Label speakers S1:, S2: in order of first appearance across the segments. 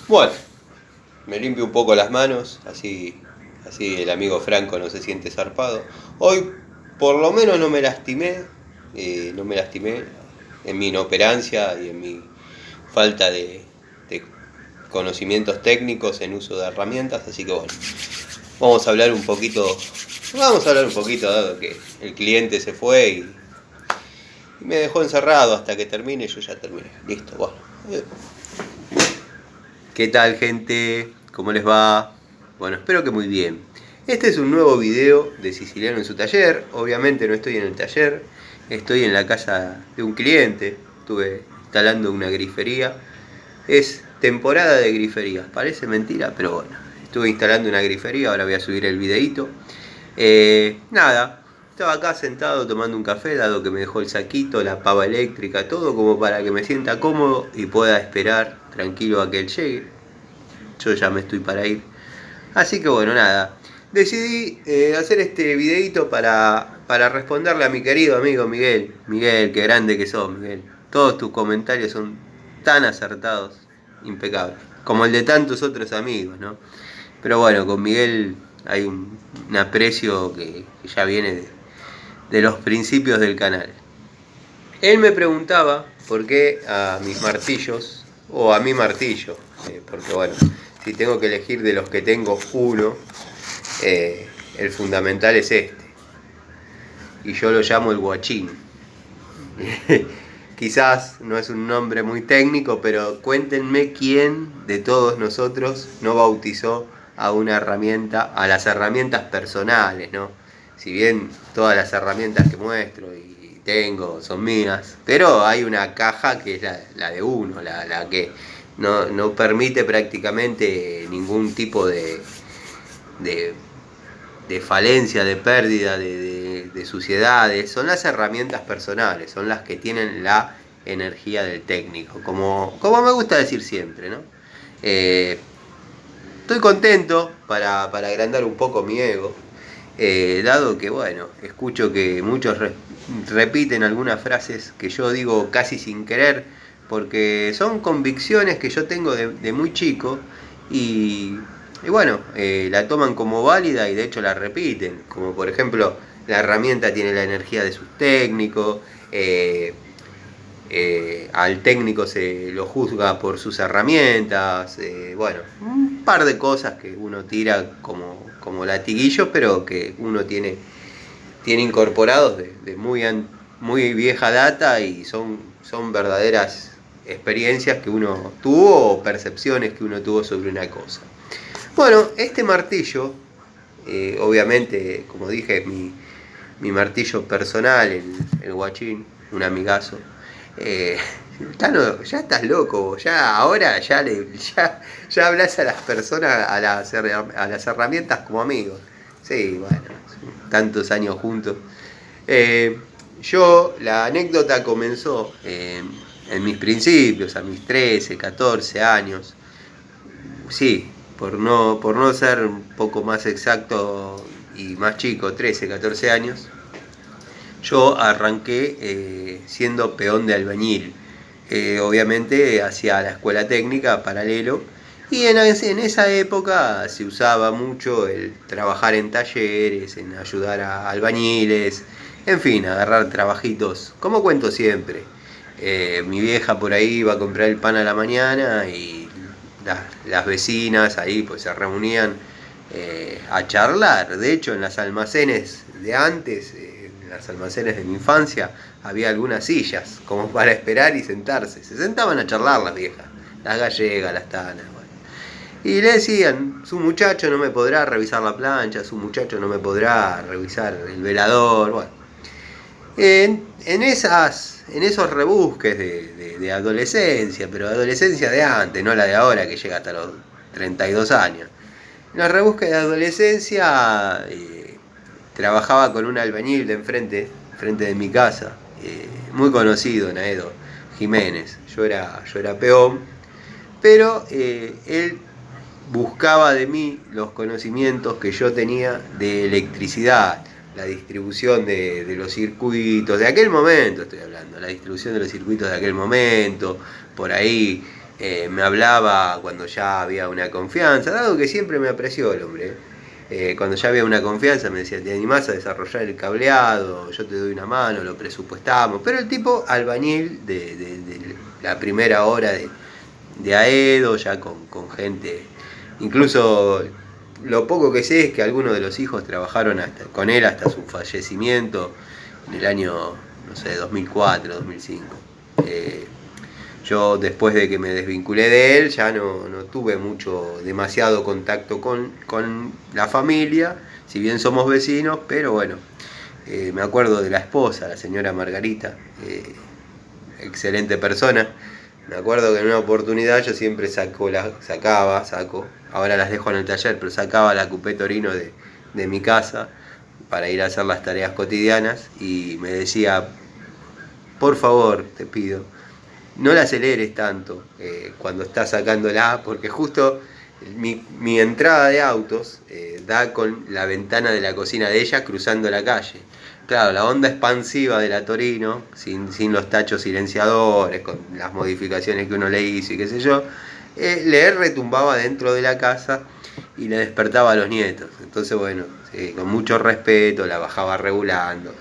S1: Bueno, me limpio un poco las manos, así el amigo Franco no se siente zarpado. Hoy por lo menos no me lastimé en mi inoperancia y en mi falta de conocimientos técnicos en uso de herramientas, así que bueno, vamos a hablar un poquito, dado que el cliente se fue y me dejó encerrado hasta que termine, yo ya terminé. Listo, bueno. ¿Qué tal, gente? ¿Cómo les va? Bueno, espero que muy bien. Este es un nuevo video de Siciliano en su taller. Obviamente no estoy en el taller, estoy en la casa de un cliente. Estuve instalando una grifería. Es temporada de griferías, parece mentira, pero bueno. Estuve instalando una grifería, ahora voy a subir el videito. Nada, estaba acá sentado tomando un café, dado que me dejó el saquito, la pava eléctrica, todo como para que me sienta cómodo y pueda esperar tranquilo a que él llegue. Yo ya me estoy para ir. Así que bueno, nada. Decidí hacer este videito para responderle a mi querido amigo Miguel. Miguel, qué grande que sos, Miguel. Todos tus comentarios son tan acertados, impecables. Como el de tantos otros amigos, ¿no? Pero bueno, con Miguel hay un aprecio que ya viene de los principios del canal. Él me preguntaba por qué a mis martillos, o a mi martillo, porque bueno, si tengo que elegir de los que tengo uno, el fundamental es este. Y yo lo llamo el guachín. Quizás no es un nombre muy técnico, pero cuéntenme quién de todos nosotros no bautizó a una herramienta, a las herramientas personales, ¿no? Si bien todas las herramientas que muestro y tengo son mías, pero hay una caja que es la de uno, la que no permite prácticamente ningún tipo de de falencia, de pérdida, de suciedades, son las herramientas personales, son las que tienen la energía del técnico, como me gusta decir siempre, ¿no? Estoy contento para agrandar un poco mi ego, dado que, bueno, escucho que muchos repiten algunas frases que yo digo casi sin querer, porque son convicciones que yo tengo de muy chico y bueno, la toman como válida y de hecho la repiten, como por ejemplo la herramienta tiene la energía de sus técnicos, al técnico se lo juzga por sus herramientas, bueno, un par de cosas que uno tira como latiguillos, pero que uno tiene incorporados de muy vieja data y son verdaderas experiencias que uno tuvo o percepciones que uno tuvo sobre una cosa. Bueno, este martillo, obviamente, como dije, mi martillo personal, el guachín, un amigazo, ya estás loco, ya hablas a las personas, a las herramientas como amigos. Sí, bueno, tantos años juntos. La anécdota comenzó en mis principios, a mis 13, 14 años. Sí, por no ser un poco más exacto y más chico, 13, 14 años, yo arranqué siendo peón de albañil. Obviamente hacia la escuela técnica paralelo. Y en esa época se usaba mucho el trabajar en talleres, en ayudar a albañiles, en fin, agarrar trabajitos, como cuento siempre. Mi vieja por ahí iba a comprar el pan a la mañana y las vecinas ahí pues se reunían a charlar. De hecho, en los almacenes de antes, en los almacenes de mi infancia, había algunas sillas como para esperar y sentarse. Se sentaban a charlar las viejas, las gallegas, las tanas. Bueno. Y le decían, su muchacho no me podrá revisar la plancha, su muchacho no me podrá revisar el velador. Bueno. En esos rebusques de adolescencia, pero adolescencia de antes, no la de ahora que llega hasta los 32 años. En los rebusques de adolescencia trabajaba con un albañil de enfrente de mi casa, muy conocido, Naedo Jiménez. Yo era peón, pero él buscaba de mí los conocimientos que yo tenía de electricidad, la distribución de los circuitos de aquel momento, estoy hablando, la distribución de los circuitos de aquel momento, por ahí me hablaba cuando ya había una confianza, dado que siempre me apreció el hombre. Cuando ya había una confianza me decía, ¿te animás a desarrollar el cableado? Yo te doy una mano, lo presupuestamos. Pero el tipo albañil de la primera hora de Aedo, ya con gente. Incluso lo poco que sé es que algunos de los hijos trabajaron con él hasta su fallecimiento en el año, no sé, 2004, 2005. Yo después de que me desvinculé de él ya no tuve demasiado contacto con la familia, si bien somos vecinos, pero bueno, me acuerdo de la esposa, la señora Margarita, excelente persona. Me acuerdo que en una oportunidad yo siempre saco, ahora las dejo en el taller, pero sacaba la Coupé Torino de mi casa para ir a hacer las tareas cotidianas y me decía, por favor, te pido, no la aceleres tanto cuando estás sacándola, porque justo mi entrada de autos da con la ventana de la cocina de ella cruzando la calle. Claro, la onda expansiva de la Torino, sin los tachos silenciadores, con las modificaciones que uno le hizo y qué sé yo, le retumbaba dentro de la casa y le despertaba a los nietos. Entonces, bueno, con mucho respeto la bajaba regulando.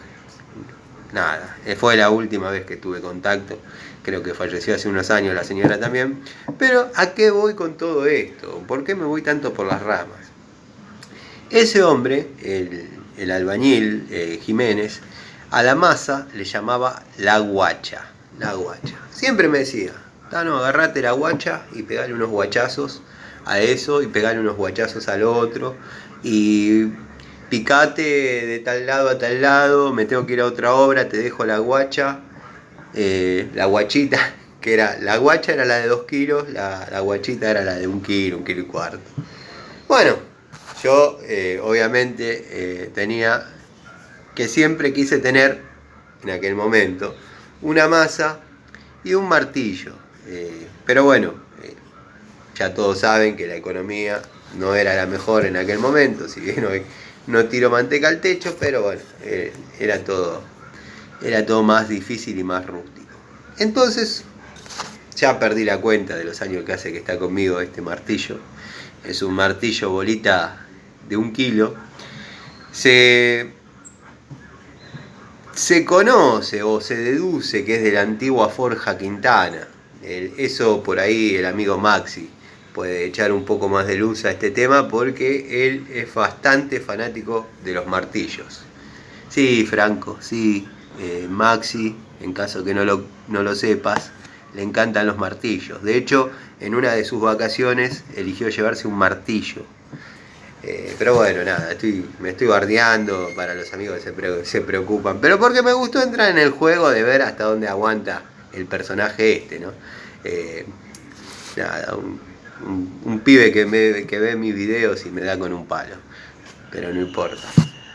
S1: Nada, fue la última vez que tuve contacto. Creo que falleció hace unos años la señora también. Pero ¿a qué voy con todo esto? ¿Por qué me voy tanto por las ramas? Ese hombre, el albañil Jiménez, a la masa le llamaba la guacha. La guacha. Siempre me decía, Tano, agarrate la guacha y pegale unos guachazos a eso y pegale unos guachazos al otro. Y picate de tal lado a tal lado, me tengo que ir a otra obra, te dejo la guacha. La guachita, que era, la guacha era la de 2 kilos, la guachita era la de 1 kilo, 1 kilo y cuarto. Bueno, yo obviamente tenía que siempre quise tener, en aquel momento, una masa y un martillo. Pero bueno, ya todos saben que la economía no era la mejor en aquel momento, si bien hoy no tiro manteca al techo, pero bueno, era todo más difícil y más rústico. Entonces, ya perdí la cuenta de los años que hace que está conmigo este martillo. Es un martillo bolita de 1 kilo. Se conoce o se deduce que es de la antigua Forja Quintana. Eso por ahí el amigo Maxi puede echar un poco más de luz a este tema porque él es bastante fanático de los martillos. Sí, Franco, sí. Maxi, en caso que no lo sepas, le encantan los martillos. De hecho, en una de sus vacaciones eligió llevarse un martillo. Pero bueno, nada, me estoy bardeando para los amigos que se preocupan. Pero porque me gustó entrar en el juego de ver hasta dónde aguanta el personaje ¿no? Nada, un pibe que ve mis videos y me da con un palo. Pero no importa.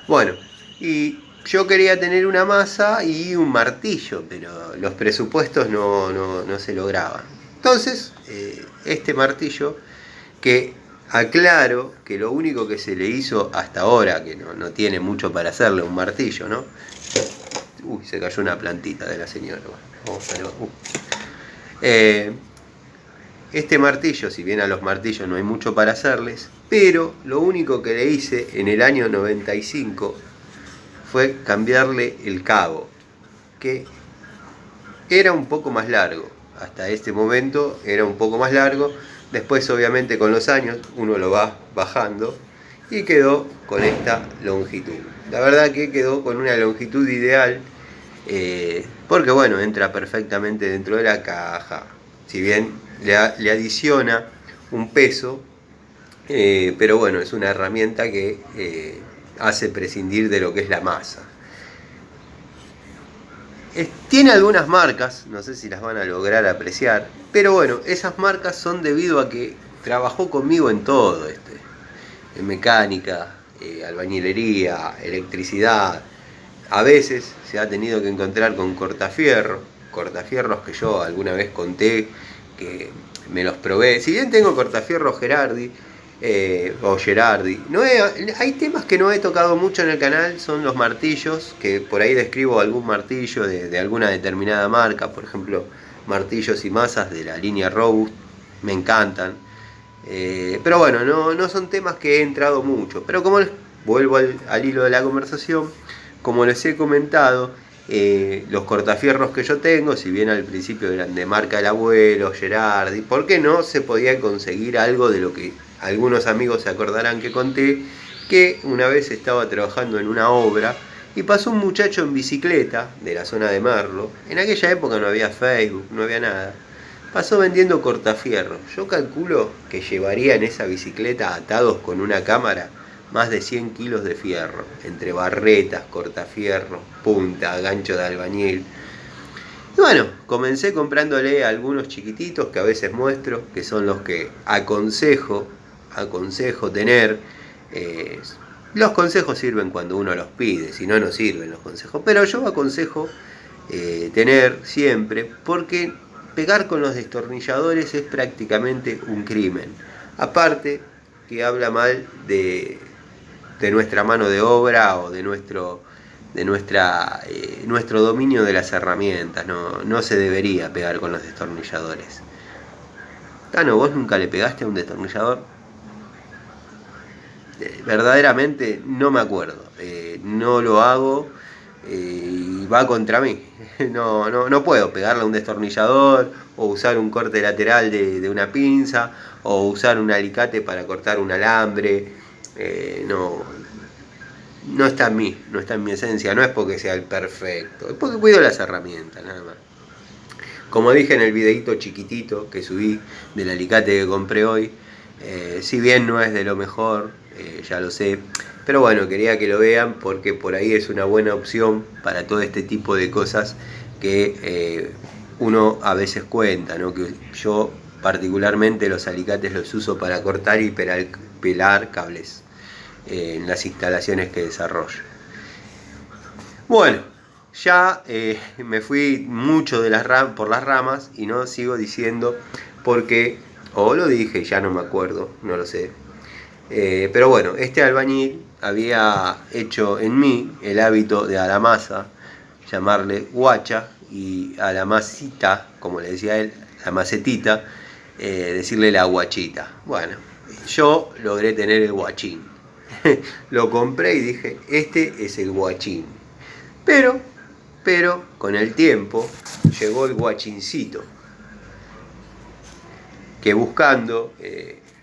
S1: Bueno, y yo quería tener una masa y un martillo, pero los presupuestos no se lograban. Entonces, este martillo, que aclaro que lo único que se le hizo hasta ahora, que no tiene mucho para hacerle un martillo, ¿no? Uy, se cayó una plantita de la señora. Vamos a ver. Este martillo, si bien a los martillos no hay mucho para hacerles, pero lo único que le hice en el año 95 fue cambiarle el cabo, que era un poco más largo. Hasta este momento era un poco más largo. Después, obviamente, con los años uno lo va bajando y quedó con esta longitud. La verdad que quedó con una longitud ideal, porque bueno, entra perfectamente dentro de la caja. Si bien le adiciona un peso, pero bueno, es una herramienta que hace prescindir de lo que es la masa. Tiene algunas marcas, no sé si las van a lograr apreciar, pero bueno, esas marcas son debido a que trabajó conmigo en todo en mecánica, albañilería, electricidad. A veces se ha tenido que encontrar con cortafierros que yo alguna vez conté que me los probé. Si bien tengo cortafierros Gerardi, hay temas que no he tocado mucho en el canal, son los martillos, que por ahí describo algún martillo de alguna determinada marca, por ejemplo martillos y masas de la línea Robust, me encantan. Pero bueno, no son temas que he entrado mucho. Pero como vuelvo al hilo de la conversación, como les he comentado, los cortafierros que yo tengo, si bien al principio eran de marca del abuelo, Gerardi, ¿por qué no se podía conseguir algo de lo que algunos amigos se acordarán que conté? Que una vez estaba trabajando en una obra y pasó un muchacho en bicicleta de la zona de Merlo. En aquella época no había Facebook, no había nada. Pasó vendiendo cortafierros. Yo calculo que llevaría en esa bicicleta, atados con una cámara, más de 100 kilos de fierro, entre barretas, cortafierros, punta, gancho de albañil. Y bueno, comencé comprándole a algunos chiquititos que a veces muestro, que son los que aconsejo tener. Los consejos sirven cuando uno los pide, si no, no sirven los consejos. Pero yo aconsejo tener siempre, porque pegar con los destornilladores es prácticamente un crimen. Aparte que habla mal de nuestra mano de obra o de nuestro dominio de las herramientas. No se debería pegar con los destornilladores. Tano, ¿vos nunca le pegaste a un destornillador? Verdaderamente no me acuerdo. No lo hago y va contra mí. No puedo pegarle a un destornillador o usar un corte lateral de una pinza o usar un alicate para cortar un alambre. No está en mí, no está en mi esencia. No es porque sea el perfecto, es porque cuido las herramientas, nada más. Como dije en el videito chiquitito que subí del alicate que compré hoy, si bien no es de lo mejor, ya lo sé, pero bueno, quería que lo vean porque por ahí es una buena opción para todo este tipo de cosas que uno a veces cuenta, ¿no? Que yo particularmente los alicates los uso para cortar y pelar cables en las instalaciones que desarrollo. Bueno, ya me fui mucho por las ramas y no sigo diciendo porque, o lo dije, ya no me acuerdo, no lo sé. Pero bueno, este albañil había hecho en mí el hábito de a la masa llamarle guacha y a la masita, como le decía él, la macetita, decirle la guachita. Bueno, yo logré tener el guachín. Lo compré y dije, este es el guachín. Pero con el tiempo llegó el guachincito, que buscando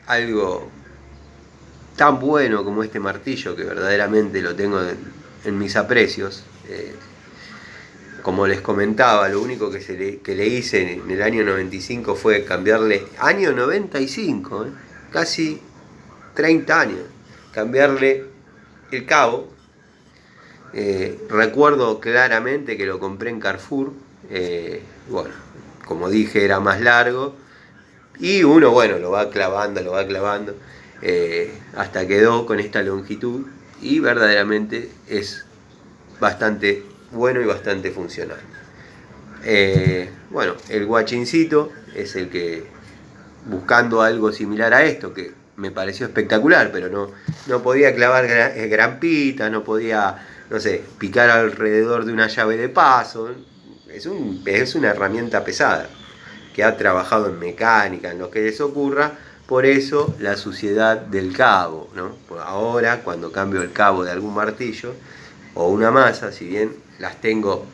S1: algo tan bueno como este martillo, que verdaderamente lo tengo en mis aprecios, como les comentaba, lo único que le hice en el año 95 fue cambiarle, año 95, casi 30 años, cambiarle el cabo. Recuerdo claramente que lo compré en Carrefour. Bueno, como dije, era más largo y uno, bueno, lo va clavando hasta quedó con esta longitud y verdaderamente es bastante bueno y bastante funcional. Bueno, el guachincito es el que, buscando algo similar a esto, que me pareció espectacular, pero no podía clavar grampita, no podía, no sé, picar alrededor de una llave de paso. Es una herramienta pesada, que ha trabajado en mecánica, en lo que les ocurra. Por eso la suciedad del cabo, ¿no? Ahora, cuando cambio el cabo de algún martillo o una masa, si bien las tengo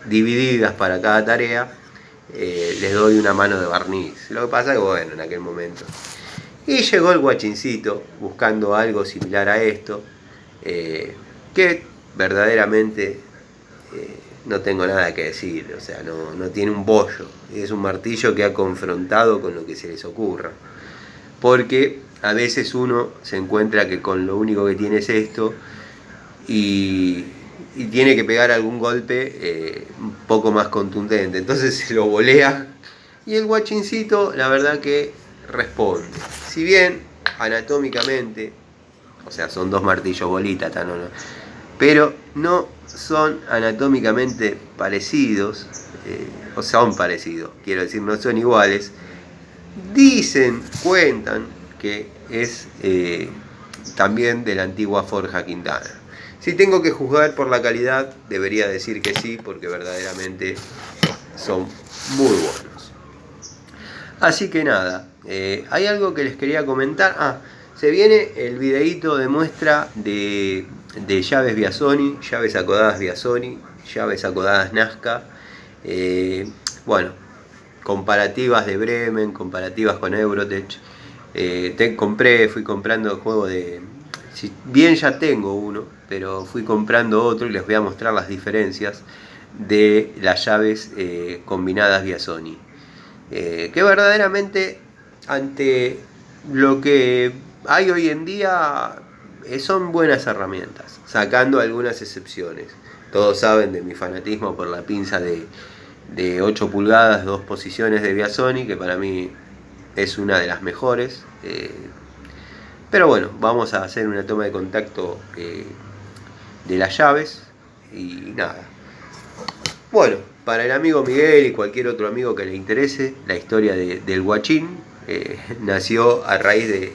S1: divididas para cada tarea, les doy una mano de barniz. Lo que pasa es que, bueno, en aquel momento. Y llegó el guachincito buscando algo similar a esto, que verdaderamente no tengo nada que decir, o sea, no tiene un bollo. Es un martillo que ha confrontado con lo que se les ocurra. Porque a veces uno se encuentra que con lo único que tiene es esto y tiene que pegar algún golpe un poco más contundente. Entonces se lo volea y el guachincito, la verdad que responde. Si bien anatómicamente, o sea, son dos martillos bolitas, pero no son anatómicamente parecidos, o son parecidos, quiero decir, no son iguales. Cuentan que es también de la antigua Forja Quintana. Si tengo que juzgar por la calidad, debería decir que sí, porque verdaderamente son muy buenos. Así que nada, Hay algo que les quería comentar. Se viene el videíto de muestra de llaves Biasoni, llaves acodadas Biasoni, llaves acodadas Nazca. Bueno, comparativas de Bremen, comparativas con Eurotech. Fui comprando juegos de... Si bien ya tengo uno, pero fui comprando otro y les voy a mostrar las diferencias de las llaves combinadas Biasoni. Que verdaderamente ante lo que hay hoy en día son buenas herramientas, sacando algunas excepciones. Todos saben de mi fanatismo por la pinza de 8 pulgadas, 2 posiciones de Biasoni, que para mí es una de las mejores. Pero bueno, vamos a hacer una toma de contacto de las llaves y nada. Bueno, para el amigo Miguel y cualquier otro amigo que le interese, la historia del guachín nació a raíz de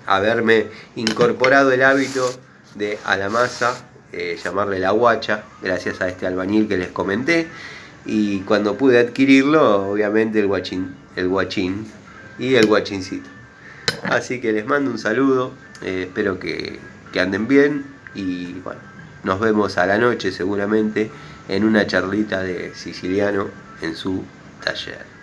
S1: haberme incorporado el hábito de a la masa llamarle la guacha, gracias a este albañil que les comenté. Y cuando pude adquirirlo, obviamente el guachín y el guachincito. Así que les mando un saludo, espero que anden bien y bueno, nos vemos a la noche seguramente en una charlita de siciliano en su taller.